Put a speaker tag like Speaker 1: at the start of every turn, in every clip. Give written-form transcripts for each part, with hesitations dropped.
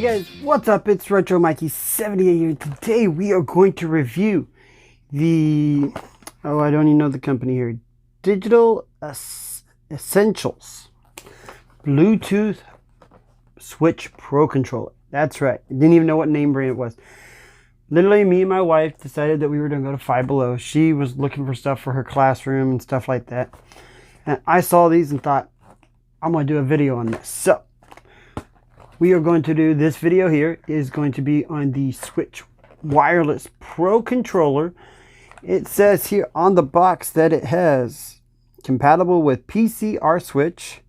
Speaker 1: guys, what's up? It's Retro Mikey78 here. Today we are going to review the, I don't even know the company here, Digital Essentials Bluetooth Switch Pro Controller. That's right. I didn't even know what name brand it was. Literally, me and my wife decided that we were going to go to Five Below. She was looking for stuff for her classroom and stuff like that. And I saw these and thought, I'm going to do a video on this. So, we are going to do this video here is going to be on the Switch Wireless Pro Controller. It says here on the box that it has compatible with PCR switch,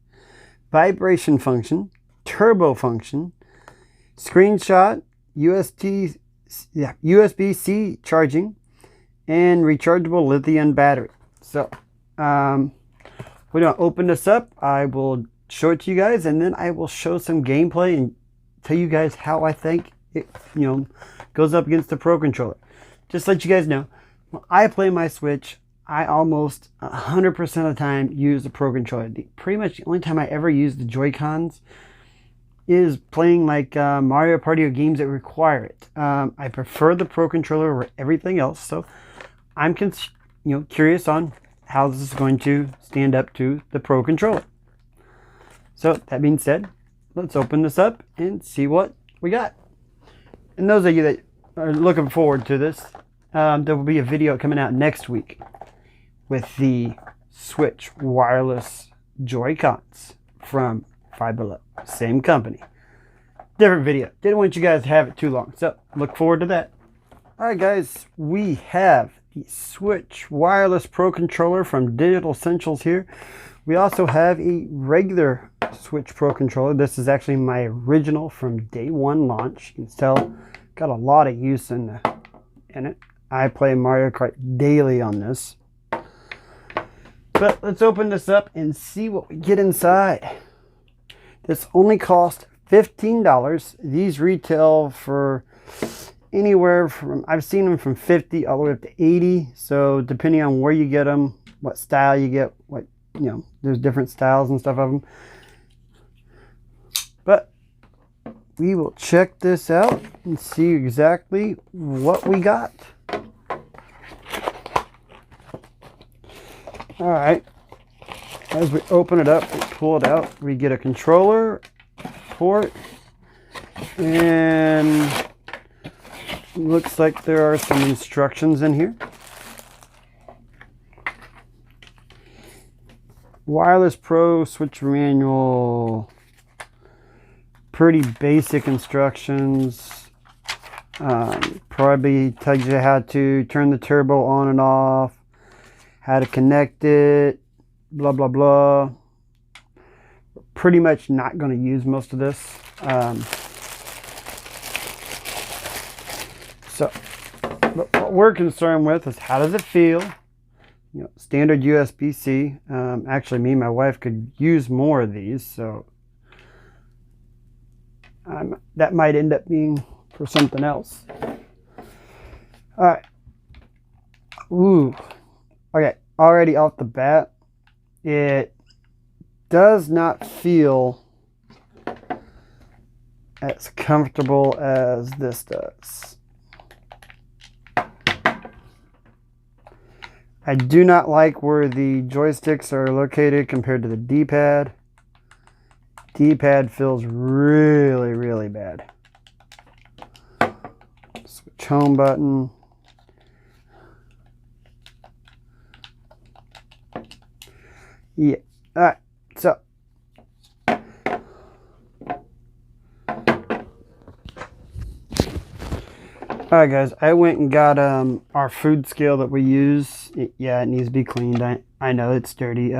Speaker 1: vibration function, turbo function, screenshot, USB-C charging, and rechargeable lithium battery. So, we're going to open this up. I will show it to you guys, and then I will show some gameplay and tell you guys how I think it, goes up against the Pro Controller. Just to let you guys know, when I play my Switch, I almost 100% of the time use the Pro Controller. Pretty much the only time I ever use the Joy-Cons is playing like Mario Party or games that require it. I prefer the Pro Controller over everything else, so I'm curious on how this is going to stand up to the Pro Controller. So that being said, let's open this up and see what we got. And those of you that are looking forward to this, there will be a video coming out next week with the Switch wireless Joy-Cons from Five Below. Same company. Different video. Didn't want you guys to have it too long, so look forward to that. Alright guys, we have the Switch Wireless Pro Controller from Digital Essentials here. We also have a regular Switch Pro Controller. This is actually my original from day one launch. You can tell, got a lot of use in it. I play Mario Kart daily on this. But let's open this up and see what we get inside. This only cost $15. These retail for anywhere from, I've seen them from 50 all the way up to 80. So depending on where you get them, what style you get, there's different styles and stuff of them. But we will check this out and see exactly what we got. Alright, as we open it up, we pull it out, we get a controller port, and looks like there are some instructions in here. Wireless Pro Switch Manual. Pretty basic instructions. Probably tells you how to turn the turbo on and off, how to connect it, blah blah blah. Pretty much not going to use most of this. So what we're concerned with is how does it feel? Standard USB-C. Actually, me and my wife could use more of these, so that might end up being for something else. All right. Ooh. Okay. Already off the bat, it does not feel as comfortable as this does. I do not like where the joysticks are located compared to the D-pad. D-pad feels really, really bad. Switch home button. Yeah. Alright, so. Alright guys, I went and got our food scale that we use. It needs to be cleaned. I know it's dirty.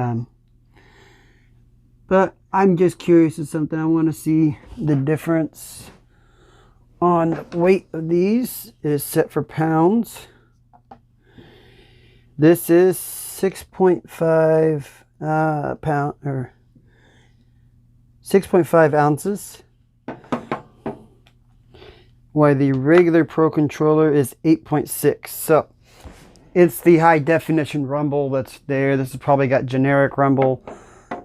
Speaker 1: But I'm just curious of something. I want to see the difference on the weight of these. It is set for pounds. This is 6.5 pound or 6.5 ounces. While the regular Pro Controller is 8.6. So it's the high definition rumble that's there. This has probably got generic rumble.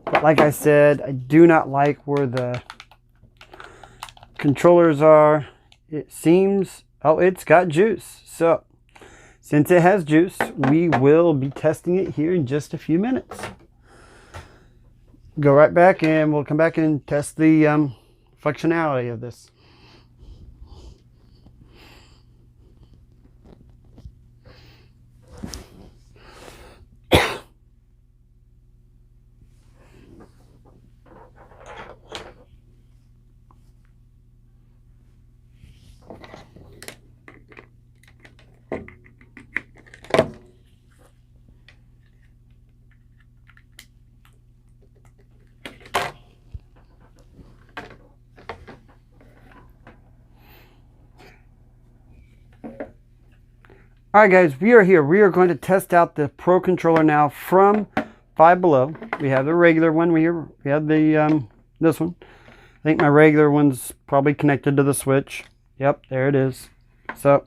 Speaker 1: But like I said, I do not like where the controllers are, it seems, oh, it's got juice. So since it has juice, we will be testing it here in just a few minutes. Go right back and we'll come back and test the functionality of this. Alright guys, we are here. We are going to test out the Pro Controller now from Five Below. We have the regular one here. We have the this one. I think my regular one's probably connected to the Switch. Yep, there it is. So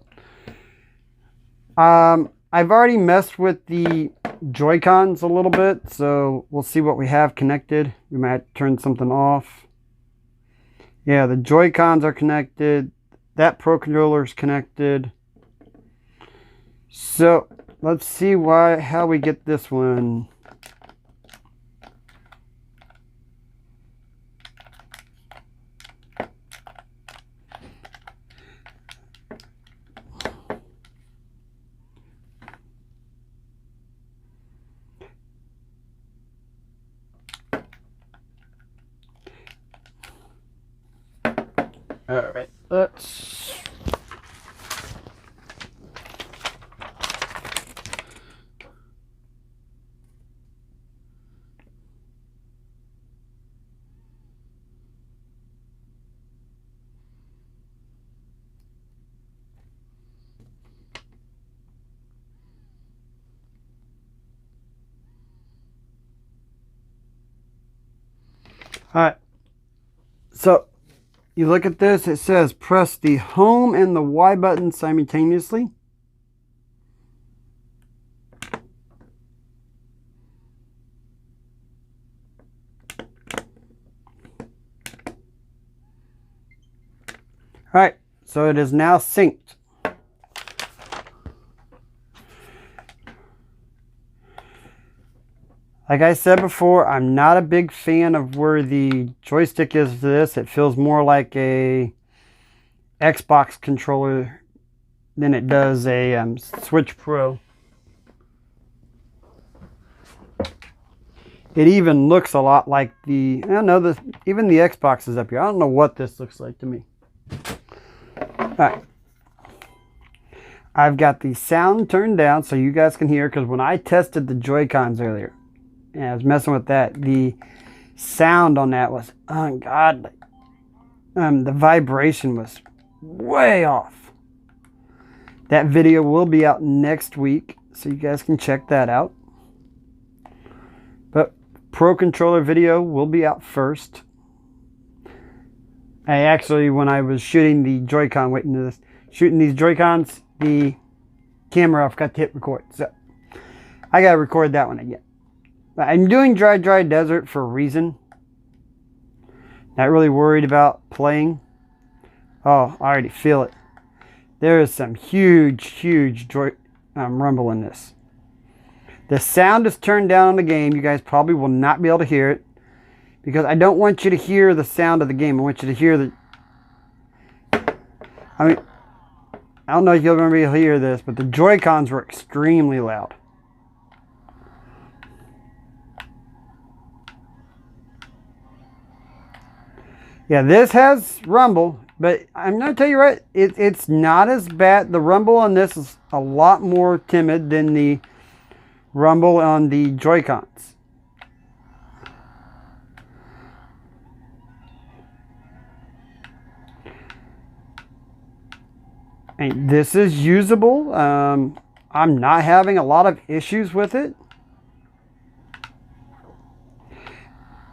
Speaker 1: I've already messed with the Joy-Cons a little bit, so we'll see what we have connected. We might turn something off. Yeah, the Joy-Cons are connected. That Pro Controller is connected. So let's see how we get this one. All right, let's. All right, so you look at this, it says press the home and the Y button simultaneously. All right, so it is now synced. Like I said before, I'm not a big fan of where the joystick is to this. It feels more like a Xbox controller than it does a Switch Pro. It even looks a lot like the, I don't know, even the Xbox is up here. I don't know what this looks like to me. All right. I've got the sound turned down so you guys can hear, because when I tested the Joy-Cons earlier, and I was messing with that, the sound on that was ungodly. The vibration was way off. That video will be out next week, so you guys can check that out. But Pro Controller video will be out first. I actually, when I was shooting the Joy-Con, shooting these Joy-Cons, the camera, I forgot to hit record. So I gotta record that one again. I'm doing Dry Desert for a reason. Not really worried about playing. Oh, I already feel it. There is some huge rumble in this. The sound is turned down on the game. You guys probably will not be able to hear it, because I don't want you to hear the sound of the game. I want you to hear the... I mean, I don't know if you'll be able to hear this, but the Joy-Cons were extremely loud. Yeah, this has rumble, but I'm going to tell you right, it's not as bad. The rumble on this is a lot more timid than the rumble on the Joy-Cons. And this is usable. I'm not having a lot of issues with it.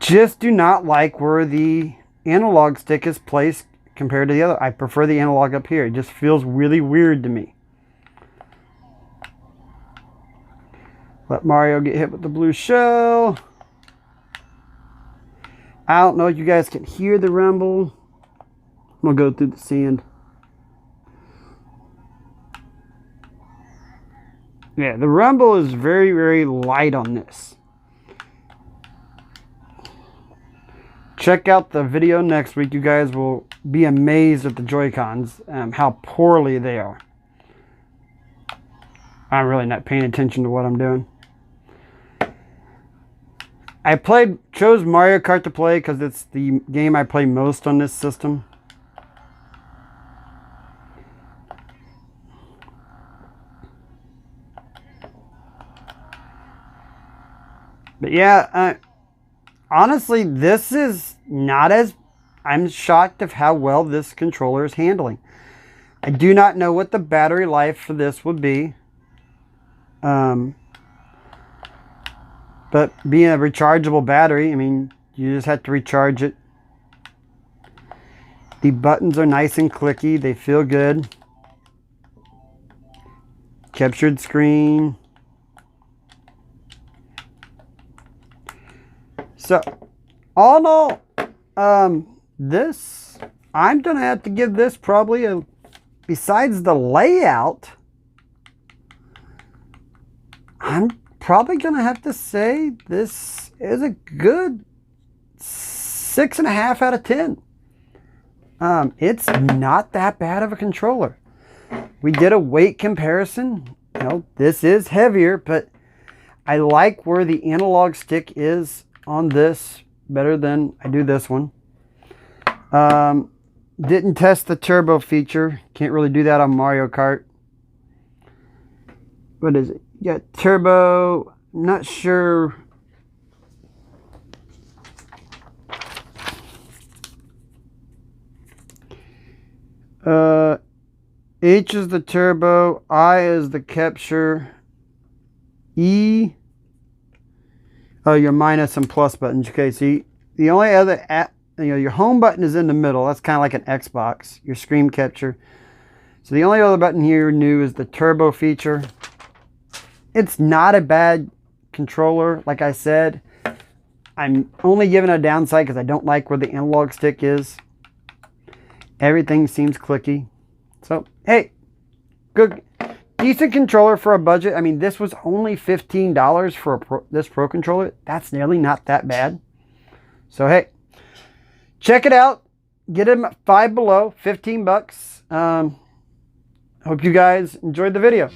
Speaker 1: Just do not like where the analog stick is placed compared to the other. I prefer the analog up here. It just feels really weird to me. Let Mario get hit with the blue shell. I don't know if you guys can hear the rumble. We'll go through the sand. Yeah, the rumble is very, very light on this. Check out the video next week. You guys will be amazed at the Joy-Cons, how poorly they are. I'm really not paying attention to what I'm doing. I chose Mario Kart to play because it's the game I play most on this system. But yeah, honestly, this is not as... I'm shocked of how well this controller is handling. I do not know what the battery life for this would be. But being a rechargeable battery, I mean, you just have to recharge it. The buttons are nice and clicky. They feel good. Captured screen. So, all in all, this, I'm going to have to give this probably a, besides the layout, I'm probably going to have to say this is a good 6.5 out of 10. It's not that bad of a controller. We did a weight comparison. You know, this is heavier, but I like where the analog stick is on this better than I do this one. Didn't test the turbo feature. Can't really do that on Mario Kart. What is it? You got turbo. Not sure. H is the turbo. I is the capture. E. Oh, your minus and plus buttons. Okay, see, the only other your home button is in the middle. That's kind of like an Xbox. Your screen capture. So the only other button here new is the turbo feature. It's not a bad controller, like I said. I'm only giving it a downside because I don't like where the analog stick is. Everything seems clicky. So, hey, good. Decent controller for a budget. I mean, this was only $15 for this Pro controller. That's nearly not that bad. So, hey, check it out. Get them at Five Below, 15 bucks. Hope you guys enjoyed the video.